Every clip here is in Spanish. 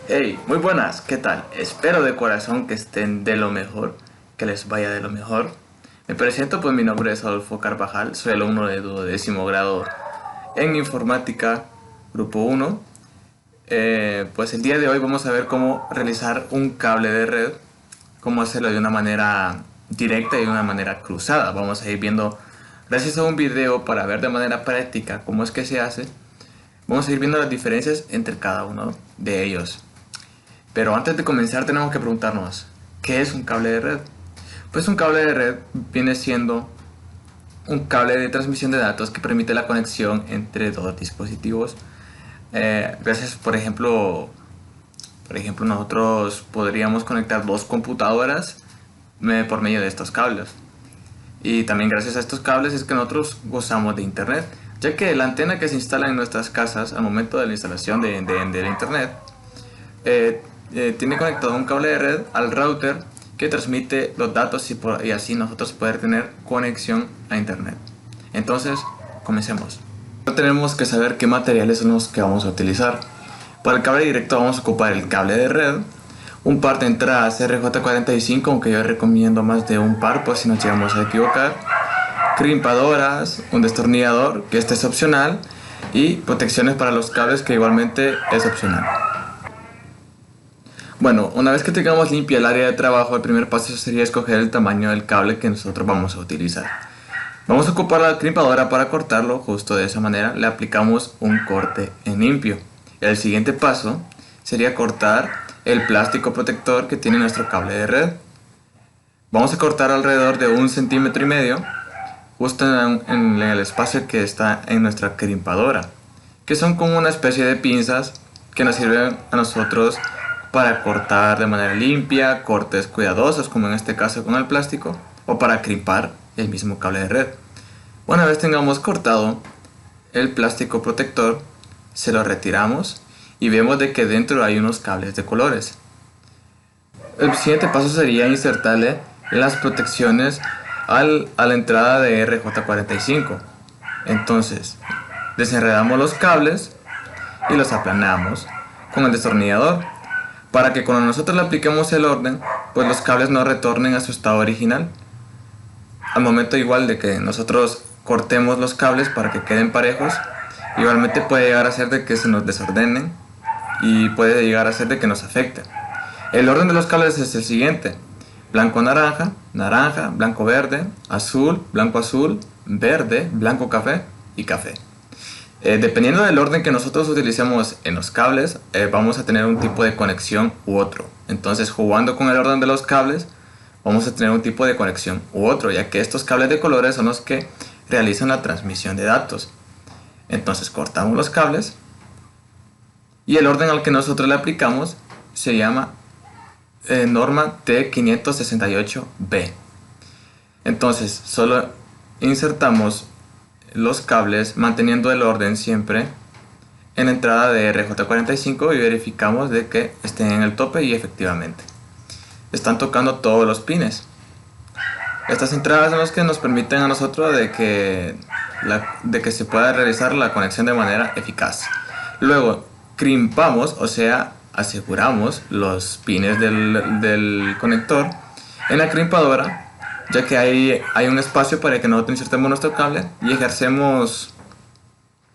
Hey, muy buenas, ¿qué tal? Espero de corazón que estén de lo mejor, que les vaya de lo mejor. Me presento, pues mi nombre es Adolfo Carvajal, soy alumno de 12º grado en informática, grupo 1. Pues el día de hoy vamos a ver cómo realizar un cable de red, cómo hacerlo de una manera directa y de una manera cruzada. Vamos a ir viendo, gracias a un video para ver de manera práctica cómo es que se hace, vamos a ir viendo las diferencias entre cada uno de ellos. Pero antes de comenzar tenemos que preguntarnos, ¿qué es un cable de red? Pues un cable de red viene siendo un cable de transmisión de datos que permite la conexión entre dos dispositivos. Gracias, por ejemplo, nosotros podríamos conectar dos computadoras por medio de estos cables. Y también gracias a estos cables es que nosotros gozamos de internet, ya que la antena que se instala en nuestras casas al momento de la instalación de internet tiene conectado un cable de red al router que transmite los datos y así nosotros poder tener conexión a internet. Entonces, comencemos. Tenemos que saber qué materiales son los que vamos a utilizar. Para el cable directo vamos a ocupar el cable de red, un par de entradas RJ45, aunque yo recomiendo más de un par, pues si nos llegamos a equivocar, crimpadoras, un destornillador, que este es opcional, y protecciones para los cables, que igualmente es opcional. Bueno, una vez que tengamos limpia el área de trabajo, el primer paso sería escoger el tamaño del cable que nosotros vamos a utilizar. Vamos a ocupar la crimpadora para cortarlo, justo de esa manera le aplicamos un corte en limpio. El siguiente paso sería cortar el plástico protector que tiene nuestro cable de red. Vamos a cortar alrededor de 1,5 centímetros, justo en el espacio que está en nuestra crimpadora, que son como una especie de pinzas que nos sirven a nosotros para cortar de manera limpia, cortes cuidadosos como en este caso con el plástico, o para crimpar el mismo cable de red. Una vez tengamos cortado el plástico protector, se lo retiramos y vemos de que dentro hay unos cables de colores. El siguiente paso sería insertarle las protecciones a la entrada de RJ45. Entonces, desenredamos los cables y los aplanamos con el destornillador, para que cuando nosotros le apliquemos el orden, pues los cables no retornen a su estado original. Al momento igual de que nosotros cortemos los cables para que queden parejos, igualmente puede llegar a ser de que se nos desordenen y puede llegar a ser de que nos afecte. El orden de los cables es el siguiente: blanco-naranja, naranja, blanco-verde, azul, blanco-azul, verde, blanco-café y café. Dependiendo del orden que nosotros utilicemos en los cables, vamos a tener un tipo de conexión u otro. Entonces, jugando con el orden de los cables, vamos a tener un tipo de conexión u otro, ya que estos cables de colores son los que realizan la transmisión de datos. Entonces, cortamos los cables y el orden al que nosotros le aplicamos se llama norma T568B. Entonces, solo insertamos los cables manteniendo el orden siempre en la entrada de RJ45 y verificamos de que estén en el tope y efectivamente están tocando todos los pines. Estas entradas son las que nos permiten a nosotros de que se pueda realizar la conexión de manera eficaz. Luego crimpamos, o sea, aseguramos los pines del conector en la crimpadora, ya que hay un espacio para que nosotros insertemos nuestro cable y ejercemos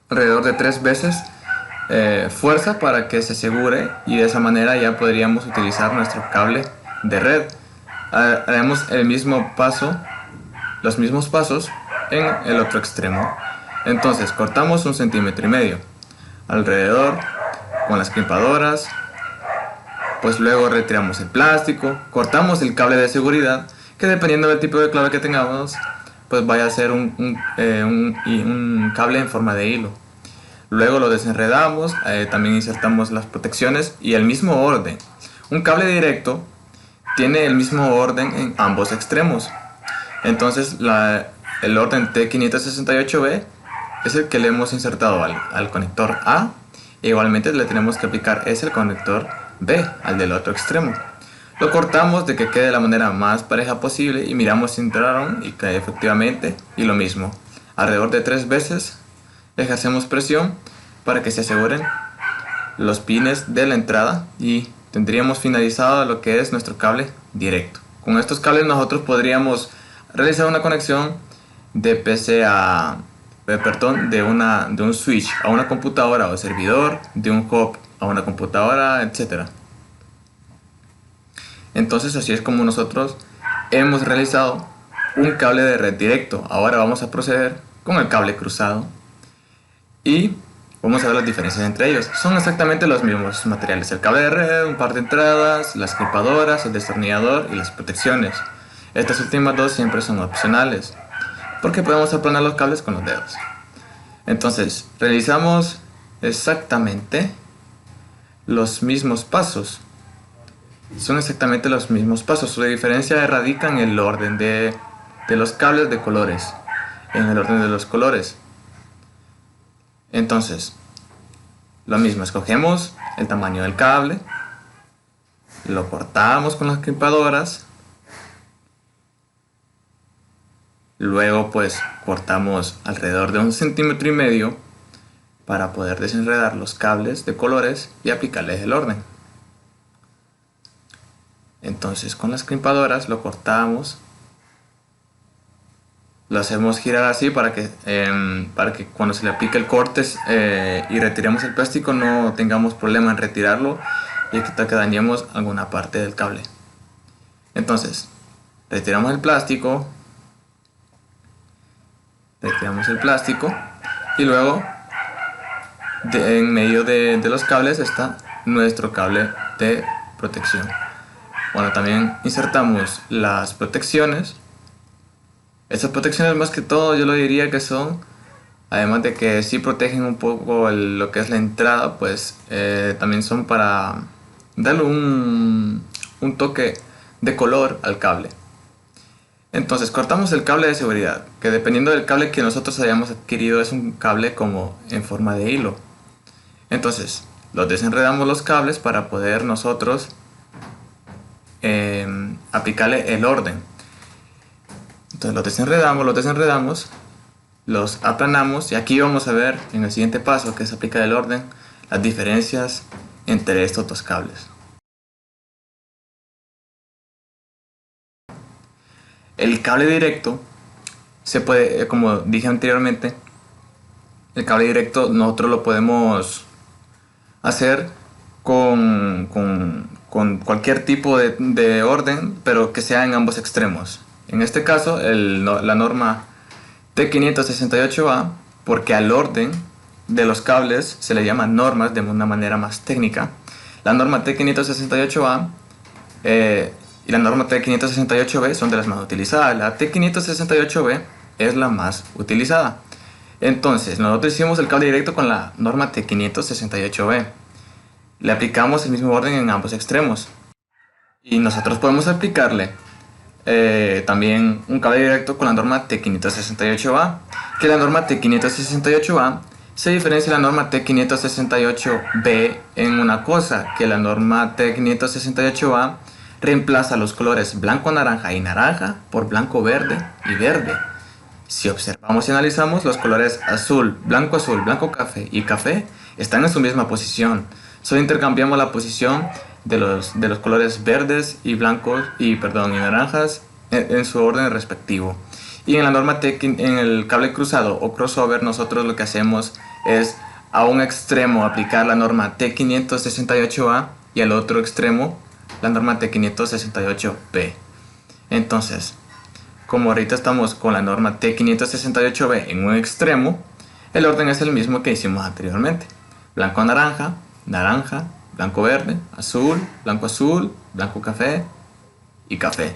alrededor de 3 veces fuerza para que se asegure, y de esa manera ya podríamos utilizar nuestro cable de red. Haremos los mismos pasos en el otro extremo. Entonces cortamos 1,5 centímetros alrededor con las crimpadoras, pues luego retiramos el plástico, cortamos el cable de seguridad, que dependiendo del tipo de clave que tengamos, pues vaya a ser un cable en forma de hilo. Luego lo desenredamos, también insertamos las protecciones y el mismo orden. Un cable directo tiene el mismo orden en ambos extremos. Entonces el orden T568B es el que le hemos insertado al conector A, e igualmente le tenemos que aplicar el conector B al del otro extremo. Lo cortamos de que quede de la manera más pareja posible y miramos si entraron y que efectivamente, y lo mismo, alrededor de 3 veces ejercemos presión para que se aseguren los pines de la entrada y tendríamos finalizado lo que es nuestro cable directo. Con estos cables nosotros podríamos realizar una conexión de PC a de un switch a una computadora o servidor, de un hub a una computadora, etcétera. Entonces así es como nosotros hemos realizado un cable de red directo. Ahora vamos a proceder con el cable cruzado y vamos a ver las diferencias entre ellos. Son exactamente los mismos materiales: el cable de red, un par de entradas, las clipadoras, el destornillador y las protecciones. Estas últimas dos siempre son opcionales porque podemos aplanar los cables con los dedos. Entonces realizamos exactamente los mismos pasos. Son exactamente los mismos pasos. Su diferencia radica en el orden de los cables de colores. En el orden de los colores. Entonces, lo mismo, escogemos el tamaño del cable, lo cortamos con las clipadoras, luego pues cortamos alrededor de 1,5 centímetros para poder desenredar los cables de colores y aplicarles el orden. Entonces con las clipadoras lo cortamos, lo hacemos girar así para que cuando se le aplique el corte y retiremos el plástico no tengamos problema en retirarlo y evitar que dañemos alguna parte del cable. Entonces retiramos el plástico y luego en medio de los cables está nuestro cable de protección. Bueno, también insertamos las protecciones. Estas protecciones, más que todo, yo lo diría que son, además de que sí protegen un poco lo que es la entrada, pues también son para darle un toque de color al cable. Entonces cortamos el cable de seguridad, que dependiendo del cable que nosotros hayamos adquirido es un cable como en forma de hilo. Entonces los desenredamos los cables para poder nosotros aplicarle el orden. Entonces los desenredamos, los aplanamos y aquí vamos a ver en el siguiente paso, que es aplicar el orden, las diferencias entre estos dos cables. El cable directo se puede, como dije anteriormente, el cable directo nosotros lo podemos hacer con cualquier tipo de orden, pero que sea en ambos extremos. En este caso, la norma T568A, porque al orden de los cables se le llama normas de una manera más técnica. La norma T568A y la norma T568B son de las más utilizadas. La T568B es la más utilizada. Entonces, nosotros hicimos el cable directo con la norma T568B. Le aplicamos el mismo orden en ambos extremos. Y nosotros podemos aplicarle también un cable directo con la norma T568A, que la norma T568A se diferencia de la norma T568B en una cosa, que la norma T568A reemplaza los colores blanco, naranja y naranja por blanco, verde y verde. Si observamos y analizamos, los colores azul, blanco, café y café están en su misma posición. Solo intercambiamos la posición de los colores verdes y blancos y naranjas en su orden respectivo. Y en la norma en el cable cruzado o crossover, nosotros lo que hacemos es a un extremo aplicar la norma T568A y al otro extremo la norma T568B. Entonces, como ahorita estamos con la norma T568B en un extremo, el orden es el mismo que hicimos anteriormente: blanco, naranja, naranja, blanco, verde, azul, blanco, café y café.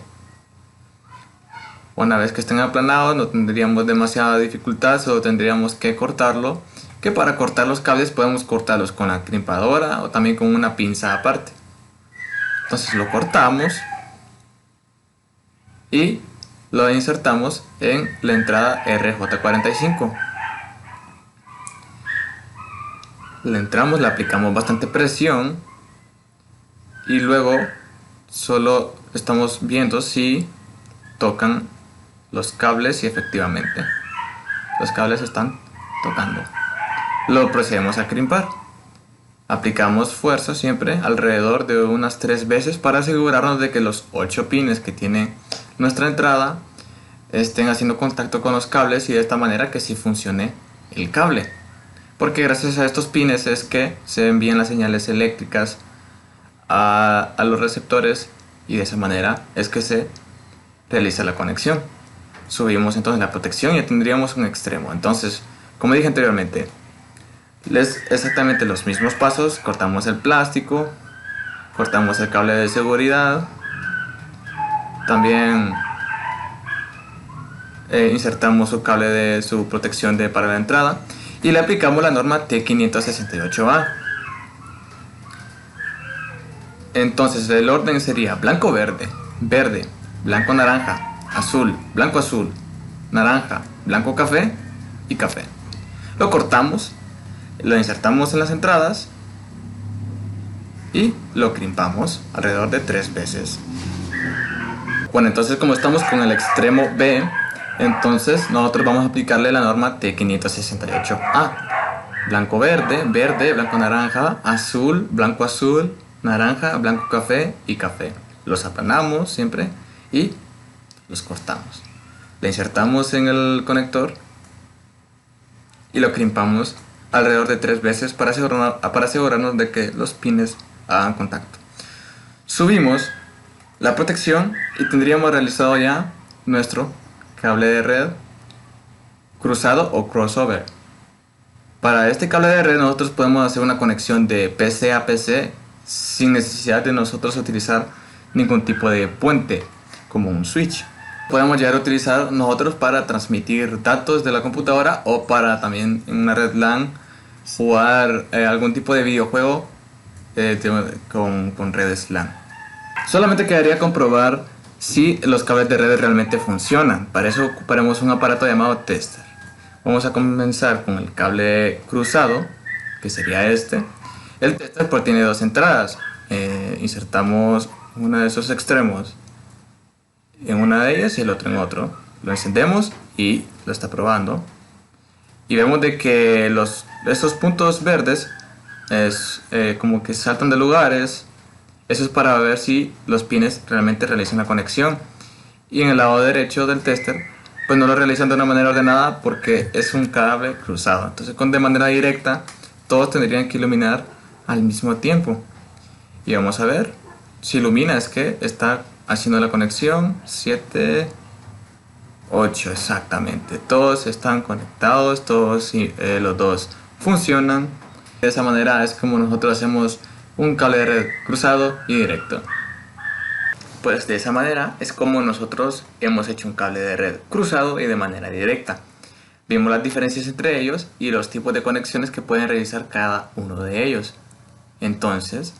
Una vez que estén aplanados no tendríamos demasiada dificultad, solo tendríamos que cortarlo, que para cortar los cables podemos cortarlos con la crimpadora o también con una pinza aparte. Entonces lo cortamos y lo insertamos en la entrada RJ45. Le entramos, le aplicamos bastante presión y luego solo estamos viendo si tocan los cables y efectivamente los cables están tocando. Lo procedemos a crimpar. Aplicamos fuerza siempre alrededor de unas 3 veces para asegurarnos de que los 8 pines que tiene nuestra entrada estén haciendo contacto con los cables y de esta manera que sí funcione el cable. Porque gracias a estos pines es que se envían las señales eléctricas a los receptores y de esa manera es que se realiza la conexión. Subimos entonces la protección y ya tendríamos un extremo. Entonces, como dije anteriormente, exactamente los mismos pasos. Cortamos el plástico, cortamos el cable de seguridad, también insertamos su cable de su protección para la entrada y le aplicamos la norma T568A. Entonces el orden sería blanco verde, verde, blanco naranja, azul, naranja, blanco café y café. Lo cortamos, lo insertamos en las entradas y lo crimpamos alrededor de 3 veces. Bueno, entonces como estamos con el extremo B, entonces nosotros vamos a aplicarle la norma T568A. Blanco verde, verde, blanco naranja, azul, naranja, blanco café y café. Los aplanamos siempre y los cortamos. Le insertamos en el conector y lo crimpamos alrededor de 3 veces para asegurarnos de que los pines hagan contacto. Subimos la protección y tendríamos realizado ya nuestro cable de red cruzado o crossover. Para este cable de red nosotros podemos hacer una conexión de PC a PC sin necesidad de nosotros utilizar ningún tipo de puente como un switch. Podemos llegar a utilizar nosotros para transmitir datos de la computadora o para también en una red LAN jugar algún tipo de videojuego con redes LAN. Solamente quedaría comprobar si los cables de red realmente funcionan. Para eso ocuparemos un aparato llamado tester. Vamos a comenzar con el cable cruzado, que sería este. El tester pues tiene 2 entradas. Insertamos uno de esos extremos en una de ellas y el otro en otro. Lo encendemos y lo está probando. Y vemos de que esos puntos verdes como que saltan de lugares. Eso es para ver si los pines realmente realizan la conexión. Y en el lado derecho del tester pues no lo realizan de una manera ordenada porque es un cable cruzado. Entonces de manera directa todos tendrían que iluminar al mismo tiempo. Y vamos a ver si ilumina, es que está haciendo la conexión. 7, 8 exactamente. Todos están conectados, todos los dos funcionan. De esa manera es como nosotros hacemos un cable de red cruzado y directo. Pues de esa manera es como nosotros hemos hecho un cable de red cruzado y de manera directa. Vimos las diferencias entre ellos y los tipos de conexiones que pueden realizar cada uno de ellos. Entonces,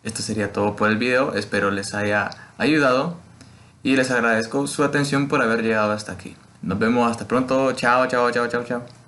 esto sería todo por el video. Espero les haya ayudado y les agradezco su atención por haber llegado hasta aquí. Nos vemos hasta pronto. Chao, chao, chao, chao, chao.